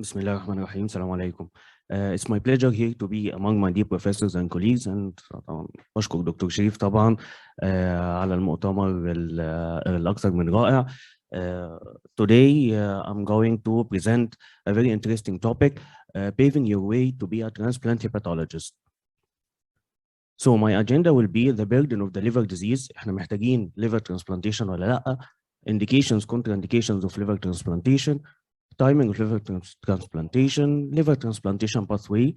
Bismillah ar-Rahman ar-Rahim. Assalamu alaikum. It's my pleasure here to be among my dear professors and colleagues, and طبعا أشكر دكتور شريف طبعا على المؤتمر الأكثر من رائع. Today I'm going to present a very interesting topic, paving your way to be a transplant hepatologist. So my agenda will be the burden of the liver disease. احنا محتاجين liver transplantation ولا لأ? Indications, contraindications of liver transplantation, timing of liver transplantation pathway,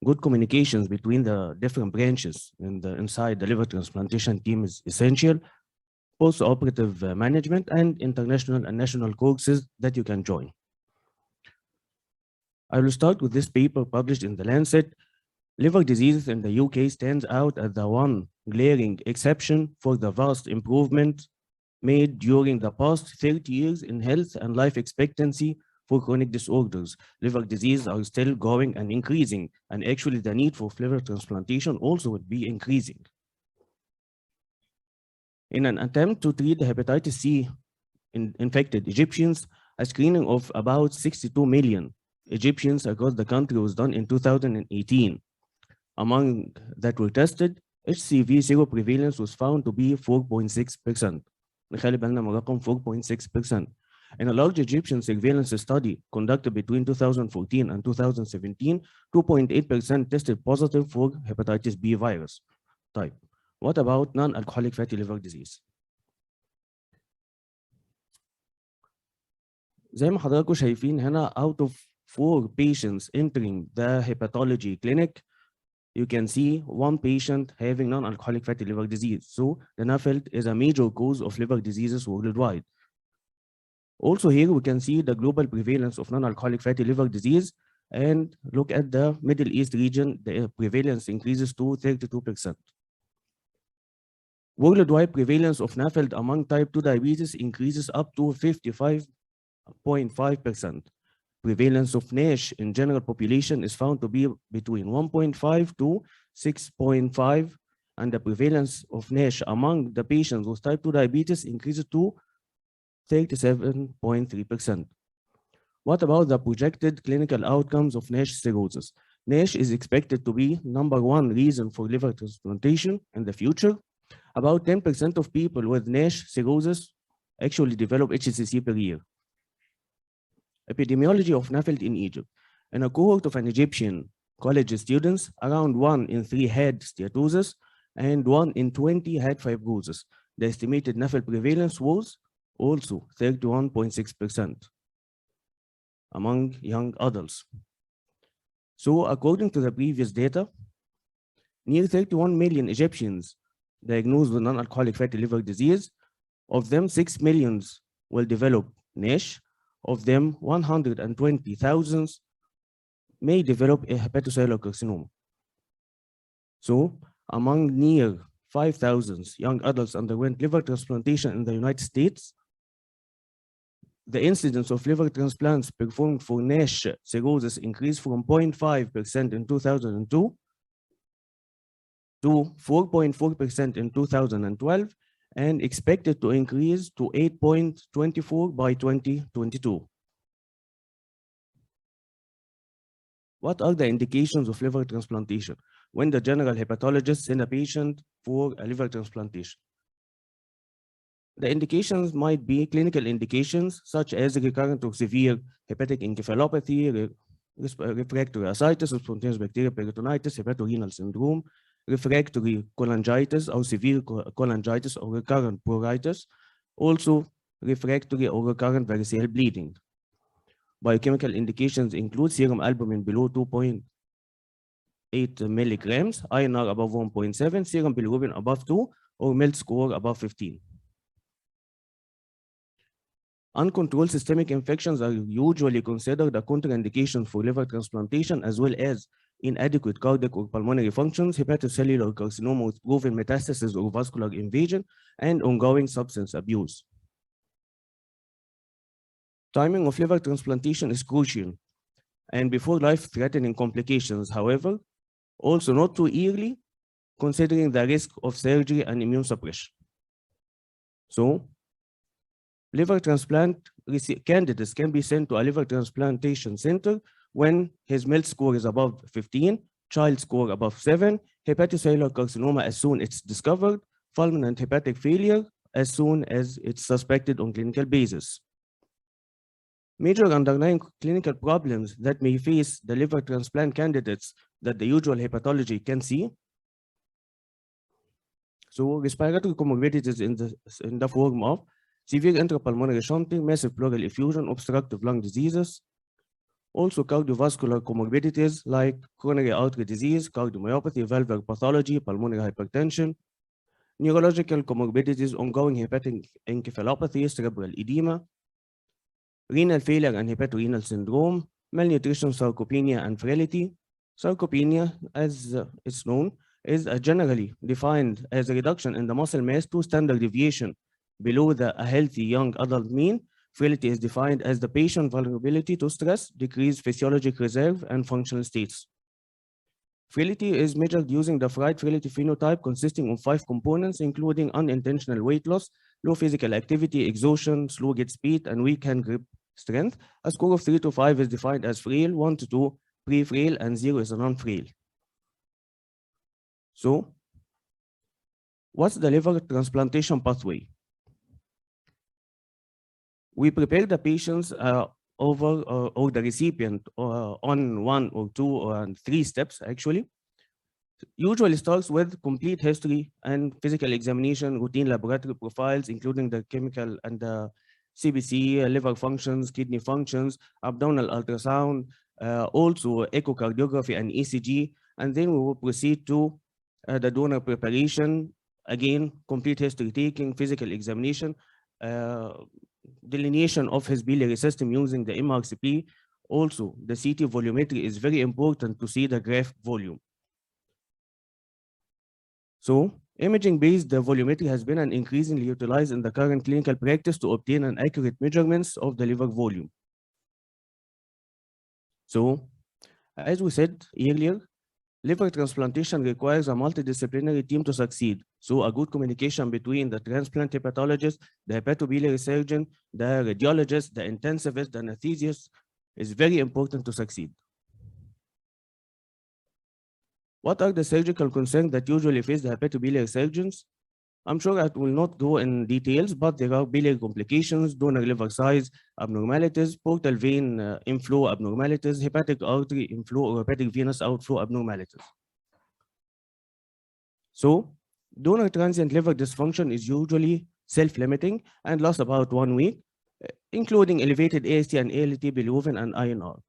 good communications between the different branches inside the liver transplantation team is essential, post-operative management, and international and national courses that you can join. I will start with this paper published in The Lancet. Liver disease in the UK stands out as the one glaring exception for the vast improvement made during the past 30 years in health and life expectancy for chronic disorders. Liver disease are still growing and increasing, and actually the need for liver transplantation also would be increasing. In an attempt to treat the hepatitis C infected Egyptians, a screening of about 62 million Egyptians across the country was done in 2018. Among that were tested, HCV seroprevalence was found to be 4.6%. نخلي بالنا من رقم 4.6%. In a large Egyptian surveillance study conducted between 2014 and 2017, 2.8% tested positive for hepatitis B virus. طيب, what about non-alcoholic fatty liver disease? زي ما حضراتكم شايفين هنا, out of 4 patients entering the hepatology clinic, you can see 1 patient having non-alcoholic fatty liver disease. So the NAFLD is a major cause of liver diseases worldwide. Also here we can see the global prevalence of non-alcoholic fatty liver disease, and look at the Middle East region, the prevalence increases to 32%. Worldwide prevalence of NAFLD among type 2 diabetes increases up to 55.5%. Prevalence of NASH in general population is found to be between 1.5 to 6.5, and the prevalence of NASH among the patients with type 2 diabetes increases to 37.3%. What about the projected clinical outcomes of NASH cirrhosis? NASH is expected to be #1 reason for liver transplantation in the future. About 10% of people with NASH cirrhosis actually develop HCC per year. Epidemiology of NAFLD in Egypt. In a cohort of an Egyptian college students, around 1 in 3 had steatosis and 1 in 20 had fibrosis. The estimated NAFLD prevalence was also 31.6% among young adults. So according to the previous data, near 31 million Egyptians diagnosed with non-alcoholic fatty liver disease. Of them, 6 million will develop NASH. Of them, 120,000 may develop a hepatocellular carcinoma. So among near 5,000 young adults underwent liver transplantation in the United States, the incidence of liver transplants performed for NASH cirrhosis increased from 0.5% in 2002 to 4.4% in 2012, and expected to increase to 8.24 by 2022. What are the indications of liver transplantation when the general hepatologist sends a patient for a liver transplantation? The indications might be clinical indications such as recurrent or severe hepatic encephalopathy, refractory ascites, spontaneous bacterial peritonitis, hepatorenal syndrome, refractory cholangitis or severe cholangitis or recurrent pruritus, also refractory or recurrent variceal bleeding. Biochemical indications include serum albumin below 2.8 milligrams, INR above 1.7, serum bilirubin above 2, or MELD score above 15. Uncontrolled systemic infections are usually considered a contraindication for liver transplantation, as well as inadequate cardiac or pulmonary functions, hepatocellular carcinoma with proven metastasis or vascular invasion, and ongoing substance abuse. Timing of liver transplantation is crucial, and before life-threatening complications, however, also not too early, considering the risk of surgery and immune suppression. So, Liver transplant candidates can be sent to a liver transplantation center when his MELD score is above 15, child score above 7, hepatocellular carcinoma as soon as it's discovered, fulminant hepatic failure as soon as it's suspected on clinical basis. Major underlying clinical problems that may face the liver transplant candidates that the usual hepatology can see. So respiratory comorbidities in the form of severe intrapulmonary shunting, massive pleural effusion, obstructive lung diseases. Also cardiovascular comorbidities like coronary artery disease, cardiomyopathy, valvular pathology, pulmonary hypertension. Neurological comorbidities, ongoing hepatic encephalopathy, cerebral edema, renal failure and hepatorenal syndrome, malnutrition, sarcopenia, and frailty. Sarcopenia, as it's known, is generally defined as a reduction in the muscle mass to standard deviation below a healthy young adult mean. Frailty is defined as the patient vulnerability to stress, decreased physiologic reserve, and functional states. Frailty is measured using the Fried frailty phenotype consisting of 5 components, including unintentional weight loss, low physical activity, exhaustion, slow gait speed, and weak hand grip strength. A score of 3 to 5 is defined as frail, 1 to 2 pre-frail, and 0 is a non-frail. So, what's the liver transplantation pathway? We prepare the patients or the recipient on 1 or 2 or 3 steps actually. Usually starts with complete history and physical examination, routine laboratory profiles, including the chemical and the CBC, liver functions, kidney functions, abdominal ultrasound, also echocardiography and ECG, and then we will proceed to the donor preparation, again, complete history taking, physical examination, delineation of his biliary system using the MRCP. Also, the CT volumetry is very important to see the graft volume. So, imaging-based volumetry has been increasingly utilized in the current clinical practice to obtain an accurate measurements of the liver volume. So, as we said earlier, liver transplantation requires a multidisciplinary team to succeed. So a good communication between the transplant hepatologist, the hepatobiliary surgeon, the radiologist, the intensivist, the anesthesiast is very important to succeed. What are the surgical concerns that usually face the hepatobiliary surgeons? I'm sure I will not go in details, but there are biliary complications, donor liver size abnormalities, portal vein inflow abnormalities, hepatic artery inflow or hepatic venous outflow abnormalities. So, donor transient liver dysfunction is usually self-limiting and lasts about 1 week, including elevated AST and ALT, bilirubin, and INR.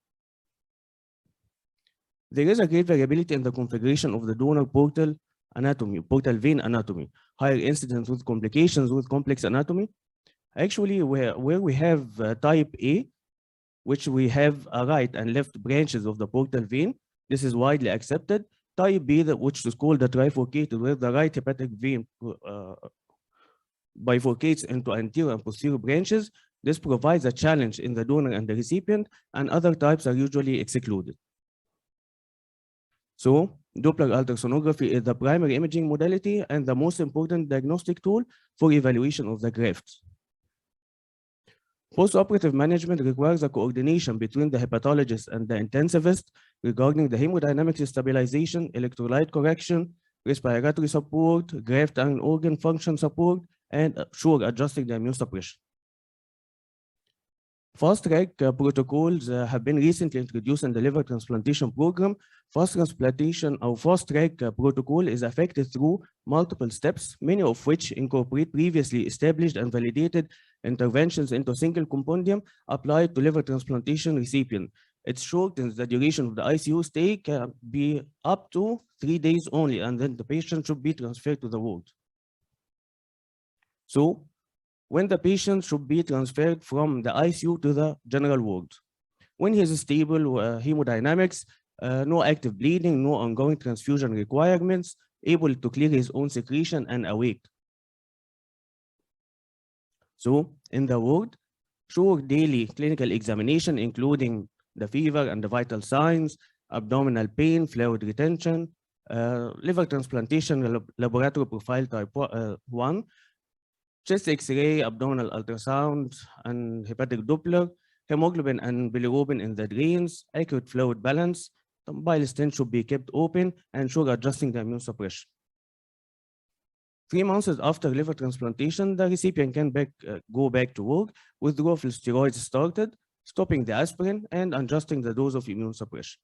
There is a great variability in the configuration of the donor portal anatomy, portal vein anatomy, higher incidence with complications with complex anatomy. Actually, where we have type A, which we have a right and left branches of the portal vein, this is widely accepted. Type B, which is called the trifurcated, where the right hepatic vein bifurcates into anterior and posterior branches. This provides a challenge in the donor and the recipient, and other types are usually excluded. So, Doppler ultrasonography is the primary imaging modality and the most important diagnostic tool for evaluation of the grafts. Post-operative management requires a coordination between the hepatologist and the intensivist regarding the hemodynamic stabilization, electrolyte correction, respiratory support, graft and organ function support, and adjusting the immunosuppression. Fast-track protocols have been recently introduced in the liver transplantation program. Fast transplantation or fast-track protocol is effected through multiple steps, many of which incorporate previously established and validated interventions into a single compendium applied to liver transplantation recipient. It shortens the duration of the ICU stay, can be up to 3 days only, and then the patient should be transferred to the ward. So, when the patient should be transferred from the ICU to the general ward. When he is stable hemodynamics, no active bleeding, no ongoing transfusion requirements, able to clear his own secretion and awake. So in the ward, short daily clinical examination, including the fever and the vital signs, abdominal pain, fluid retention, liver transplantation laboratory profile type 1, chest X-ray, abdominal ultrasound, and hepatic Doppler, hemoglobin and bilirubin in the drains, accurate fluid balance. The bile stent should be kept open and sure adjusting the immune suppression. 3 months after liver transplantation, the recipient can go back to work, withdrawal of steroids started, stopping the aspirin and adjusting the dose of immune suppression.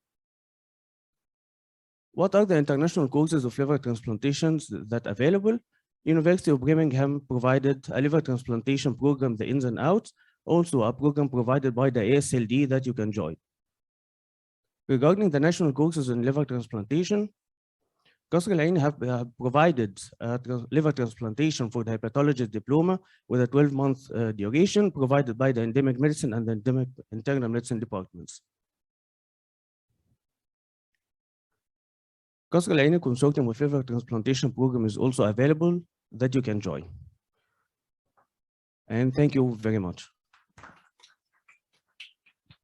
What are the international courses of liver transplantations that are available? University of Birmingham provided a liver transplantation program, the ins and outs, also a program provided by the ASLD that you can join. Regarding the national courses in liver transplantation, Qasr Al Ain have provided liver transplantation for the hepatologist diploma with a 12-month duration provided by the endemic medicine and the endemic internal medicine departments. Qasr Al Ain Consortium with Liver Transplantation Program is also available that you can join. And thank you very much.